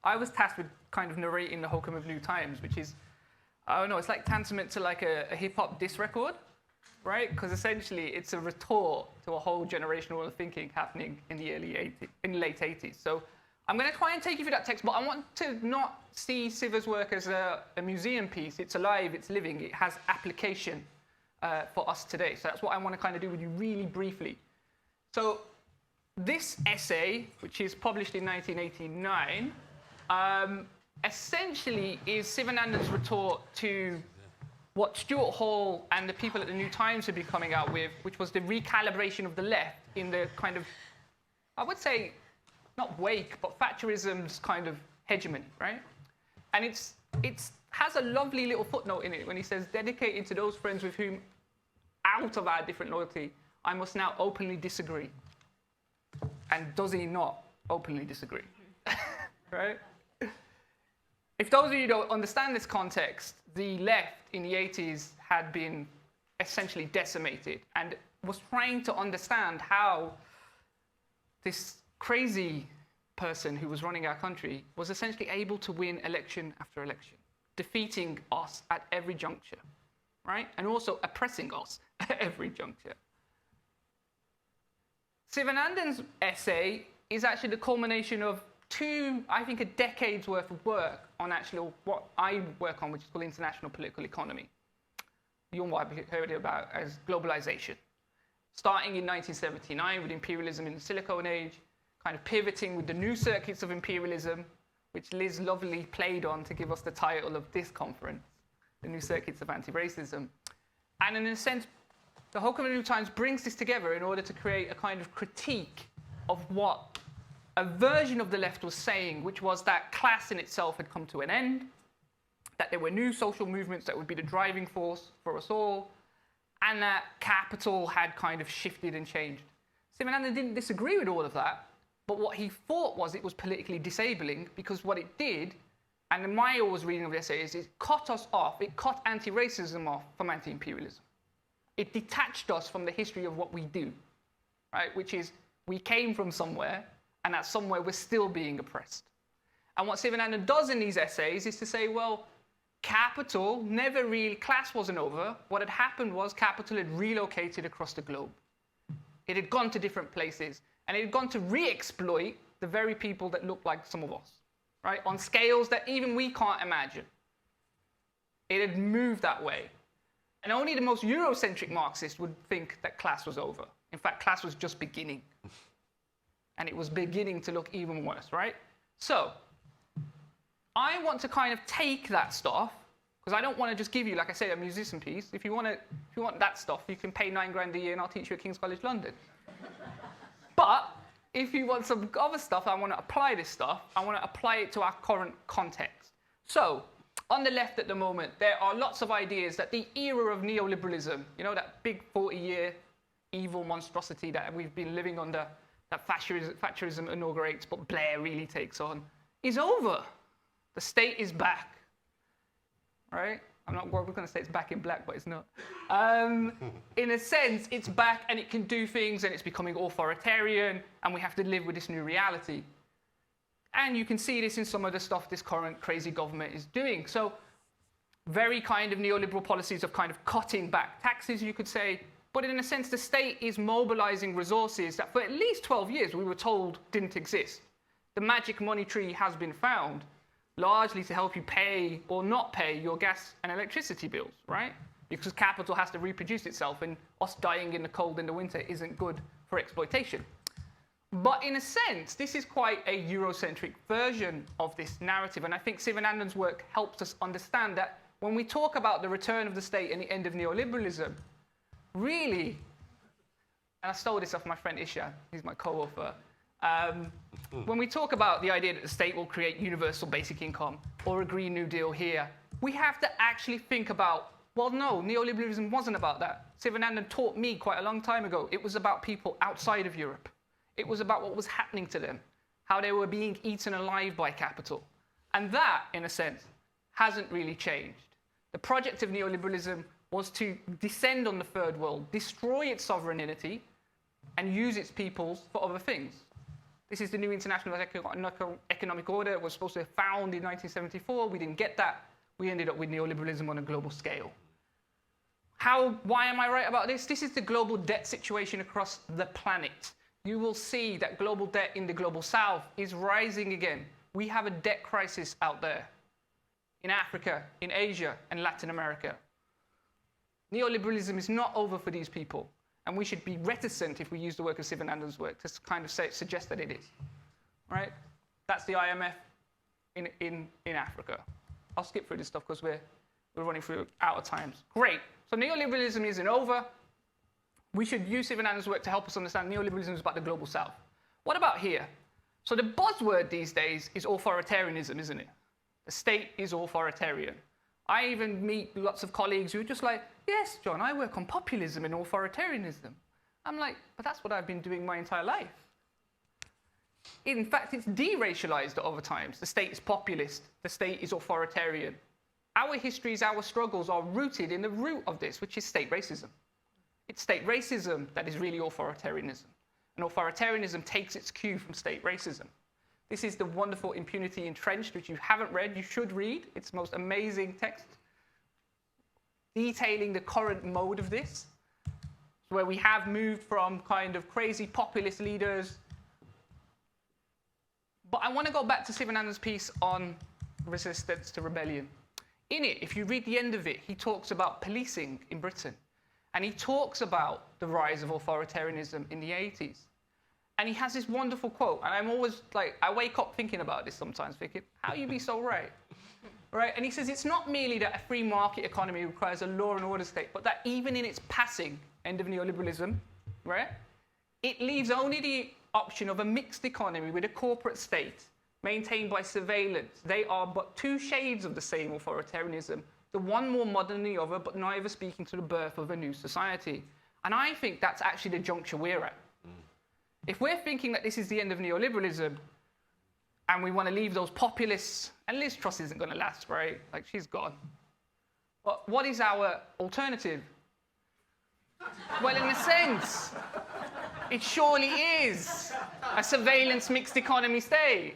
I was tasked with kind of narrating the Hokum of New Times, which is, I don't know, it's like tantamount to like a hip-hop diss record, right? Because essentially it's a retort to a whole generational thinking happening in the late 80s. So I'm going to try and take you through that text, but I want to not see Siva's work as a museum piece. It's alive, it's living, it has application for us today. So that's what I want to kind of do with you really briefly. So this essay, which is published in 1989, essentially is Sivanandan's retort to what Stuart Hall and the people at the New Times have been coming out with, which was the recalibration of the left in the kind of, I would say, not wake, but Thatcherism's kind of hegemony, right? And it has a lovely little footnote in it when he says, dedicated to those friends with whom, out of our different loyalty, I must now openly disagree. And does he not openly disagree? Right? If those of you who don't understand this context, the left in the 80s had been essentially decimated and was trying to understand how this crazy person who was running our country was essentially able to win election after election, defeating us at every juncture, right? And also oppressing us at every juncture. Sivanandan's essay is actually the culmination of I think a decade's worth of work on actually what I work on, which is called international political economy. You might have heard about as globalization. Starting in 1979 with imperialism in the Silicon Age, kind of pivoting with the new circuits of imperialism, which Liz lovely played on to give us the title of this conference, the new circuits of anti-racism. And in a sense, the Hokum of the New Times brings this together in order to create a kind of critique of what a version of the left was saying, which was that class in itself had come to an end, that there were new social movements that would be the driving force for us all, and that capital had kind of shifted and changed. Sivanandan didn't disagree with all of that, but what he thought was it was politically disabling, because what it did, and my always reading of the essay is, it cut us off, it cut anti-racism off from anti-imperialism. It detached us from the history of what we do, right? Which is, we came from somewhere, and that somewhere we're still being oppressed. And what Sivanandan does in these essays is to say, well, capital never really, class wasn't over. What had happened was capital had relocated across the globe. It had gone to different places, and it had gone to re-exploit the very people that look like some of us, right? On scales that even we can't imagine. It had moved that way. And only the most Eurocentric Marxist would think that class was over. In fact, class was just beginning. And it was beginning to look even worse, right? So I want to kind of take that stuff, because I don't want to just give you, like I say, a musician piece. If you want that stuff, you can pay £9,000 a year and I'll teach you at King's College London. But if you want some other stuff, I want to apply this stuff. I want to apply it to our current context. So on the left at the moment, there are lots of ideas that the era of neoliberalism, you know, that big 40-year evil monstrosity that we've been living under, that Thatcherism inaugurates, but Blair really takes on, is over. The state is back, right? We're going to say it's back in black, but it's not. In a sense, it's back and it can do things and it's becoming authoritarian and we have to live with this new reality. And you can see this in some of the stuff this current crazy government is doing. So very kind of neoliberal policies of kind of cutting back taxes, you could say. But in a sense, the state is mobilizing resources that for at least 12 years we were told didn't exist. The magic money tree has been found, largely to help you pay or not pay your gas and electricity bills, right? Because capital has to reproduce itself, and us dying in the cold in the winter isn't good for exploitation. But in a sense, this is quite a Eurocentric version of this narrative, and I think Sivanandan's work helps us understand that when we talk about the return of the state and the end of neoliberalism, really, and I stole this off my friend Isha, he's my co-author, when we talk about the idea that the state will create universal basic income or a Green New Deal here, we have to actually think about, well, no, neoliberalism wasn't about that. Sivanandan taught me quite a long time ago. It was about people outside of Europe. It was about what was happening to them, how they were being eaten alive by capital. And that, in a sense, hasn't really changed. The project of neoliberalism was to descend on the third world, destroy its sovereignty, and use its peoples for other things. This is the new international economic order. It was supposed to be found in 1974. We didn't get that. We ended up with neoliberalism on a global scale. Why am I right about this? This is the global debt situation across the planet. You will see that global debt in the global south is rising again. We have a debt crisis out there in Africa, in Asia, and Latin America. Neoliberalism is not over for these people, and we should be reticent if we use the work of A.Sivanandan's work to kind of suggest that it is. Right? That's the IMF in Africa. I'll skip through this stuff because we're running through out of times. Great. So neoliberalism isn't over. We should use A.Sivanandan's work to help us understand neoliberalism is about the global south. What about here? So the buzzword these days is authoritarianism, isn't it? The state is authoritarian. I even meet lots of colleagues who are just like, yes, John, I work on populism and authoritarianism. I'm like, but that's what I've been doing my entire life. In fact, it's deracialized over time. The state is populist. The state is authoritarian. Our histories, our struggles are rooted in the root of this, which is state racism. It's state racism that is really authoritarianism. And authoritarianism takes its cue from state racism. This is the wonderful Impunity Entrenched, which you haven't read, you should read. It's the most amazing text detailing the current mode of this, where we have moved from kind of crazy populist leaders. But I want to go back to A.Sivanandan's piece on resistance to rebellion. In it, if you read the end of it, he talks about policing in Britain. And he talks about the rise of authoritarianism in the 80s. And he has this wonderful quote, and I'm always like, I wake up thinking about this sometimes, thinking, how you be so right? Right? And he says it's not merely that a free market economy requires a law and order state, but that even in its passing, end of neoliberalism, right, it leaves only the option of a mixed economy with a corporate state maintained by surveillance. They are but two shades of the same authoritarianism, the one more modern than the other, but neither speaking to the birth of a new society. And I think that's actually the juncture we're at. If we're thinking that this is the end of neoliberalism, and we want to leave those populists, and Liz Truss isn't going to last, right? Like, she's gone. But what is our alternative? Well, in a sense, it surely is a surveillance mixed economy state,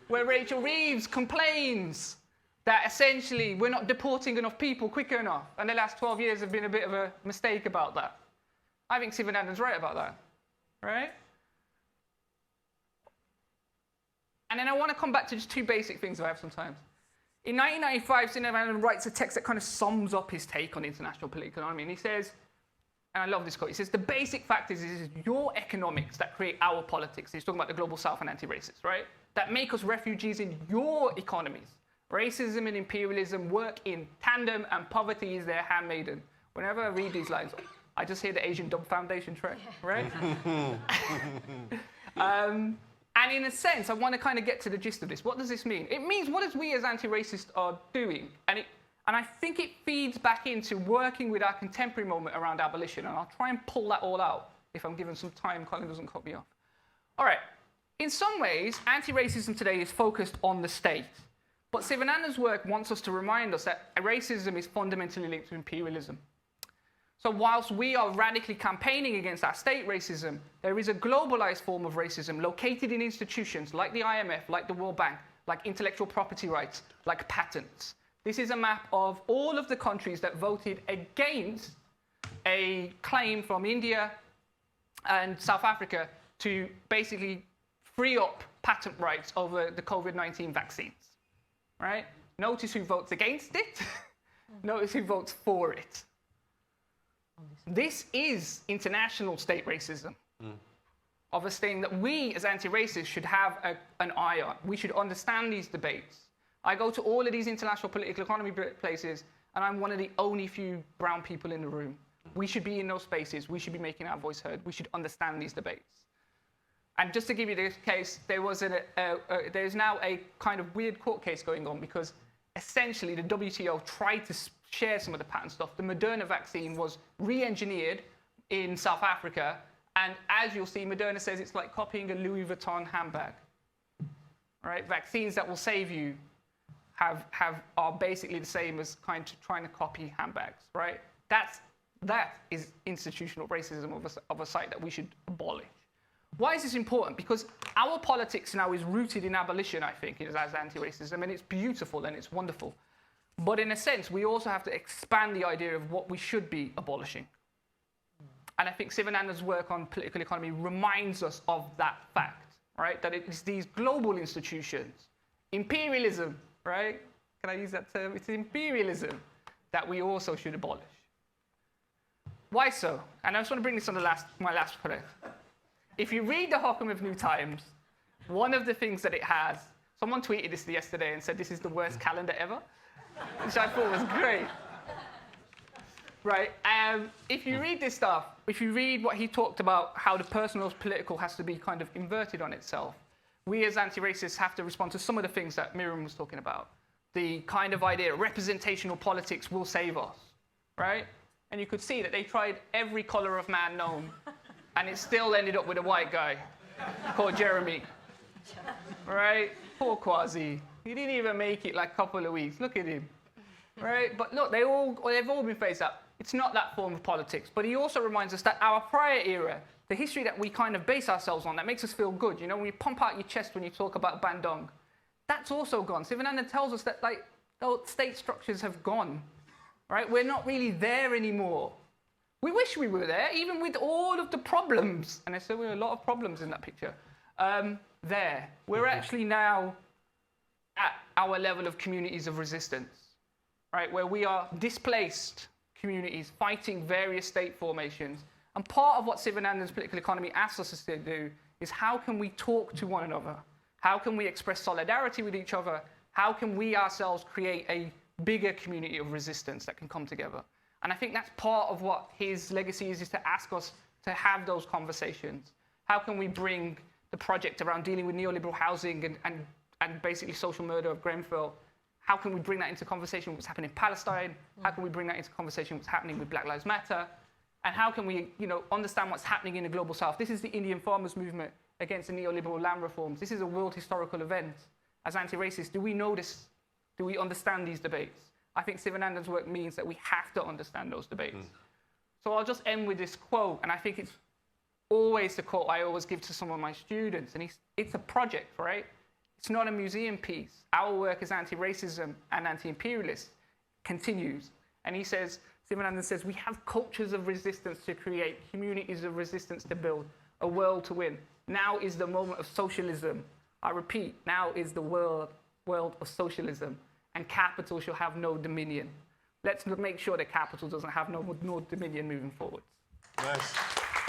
where Rachel Reeves complains that essentially we're not deporting enough people quick enough, and the last 12 years have been a bit of a mistake about that. I think A.Sivanandan's right about that. Right? And then I want to come back to just two basic things if I have some time. In 1995, A.Sivanandan writes a text that kind of sums up his take on international political economy. And he says, and I love this quote, he says, the basic fact is your economics that create our politics. He's talking about the global south and anti-racist, right? That make us refugees in your economies. Racism and imperialism work in tandem, and poverty is their handmaiden. Whenever I read these lines, I just hear the Asian Dub Foundation track, right? And in a sense, I want to kind of get to the gist of this. What does this mean? It means what is we as anti-racists are doing. And I think it feeds back into working with our contemporary moment around abolition. And I'll try and pull that all out if I'm given some time. Colin doesn't cut me off. All right. In some ways, anti-racism today is focused on the state. But A.Sivanandan's work wants us to remind us that racism is fundamentally linked to imperialism. So whilst we are radically campaigning against our state racism, there is a globalized form of racism located in institutions like the IMF, like the World Bank, like intellectual property rights, like patents. This is a map of all of the countries that voted against a claim from India and South Africa to basically free up patent rights over the COVID-19 vaccines. Right? Notice who votes against it. Notice who votes for it. This is international state racism, of us saying that we as anti-racists should have an eye on. We should understand these debates. I go to all of these international political economy places, and I'm one of the only few brown people in the room. We should be in those spaces. We should be making our voice heard. We should understand these debates. And just to give you this case, there's now a kind of weird court case going on because essentially the WTO tried to share some of the patent stuff. The Moderna vaccine was re-engineered in South Africa, and as you'll see, Moderna says it's like copying a Louis Vuitton handbag. Right? Vaccines that will save you are basically the same as kind of trying to copy handbags. Right? That is institutional racism of a site that we should abolish. Why is this important? Because our politics now is rooted in abolition, I think, as anti-racism, and it's beautiful and it's wonderful. But in a sense, we also have to expand the idea of what we should be abolishing. And I think Sivanandan's work on political economy reminds us of that fact, right? That it's these global institutions, imperialism, right? Can I use that term? It's imperialism that we also should abolish. Why so? And I just want to bring this on my last point. If you read the Hokum of New Times, one of the things that it has, someone tweeted this yesterday and said this is the worst calendar ever, which I thought was great. Right? If you read this stuff, if you read what he talked about, how the personal political has to be kind of inverted on itself, we as anti-racists have to respond to some of the things that Miriam was talking about. The kind of idea representational politics will save us, right? And you could see that they tried every color of man known, and it still ended up with a white guy called Jeremy, right? Poor Kwasi. He didn't even make it like a couple of weeks. Look at him, right? But look, they've all been faced up. It's not that form of politics. But he also reminds us that our prior era, the history that we kind of base ourselves on, that makes us feel good. You know, when you pump out your chest when you talk about Bandung, that's also gone. Sivanandan tells us that, like, those state structures have gone, right? We're not really there anymore. We wish we were there, even with all of the problems. And there were a lot of problems in that picture. There. We're actually now at our level of communities of resistance, right? Where we are displaced communities fighting various state formations. And part of what Sivanandan's political economy asks us to do is how can we talk to one another? How can we express solidarity with each other? How can we ourselves create a bigger community of resistance that can come together? And I think that's part of what his legacy is to ask us to have those conversations. How can we bring the project around dealing with neoliberal housing and basically social murder of Grenfell? How can we bring that into conversation with what's happening in Palestine? How can we bring that into conversation with what's happening with Black Lives Matter? And how can we, understand what's happening in the global south? This is the Indian farmers' movement against the neoliberal land reforms. This is a world historical event. As anti-racists, do we know this? Do we understand these debates? I think Sivanandan's work means that we have to understand those debates. So I'll just end with this quote, and I think it's always the quote I always give to some of my students, and it's a project, right? It's not a museum piece. Our work as anti-racism and anti-imperialist continues. And he says, Sivanandan says, we have cultures of resistance to create, communities of resistance to build, a world to win. Now is the moment of socialism. I repeat, now is the world of socialism, and capital shall have no dominion. Let's make sure that capital doesn't have no dominion moving forward. Nice.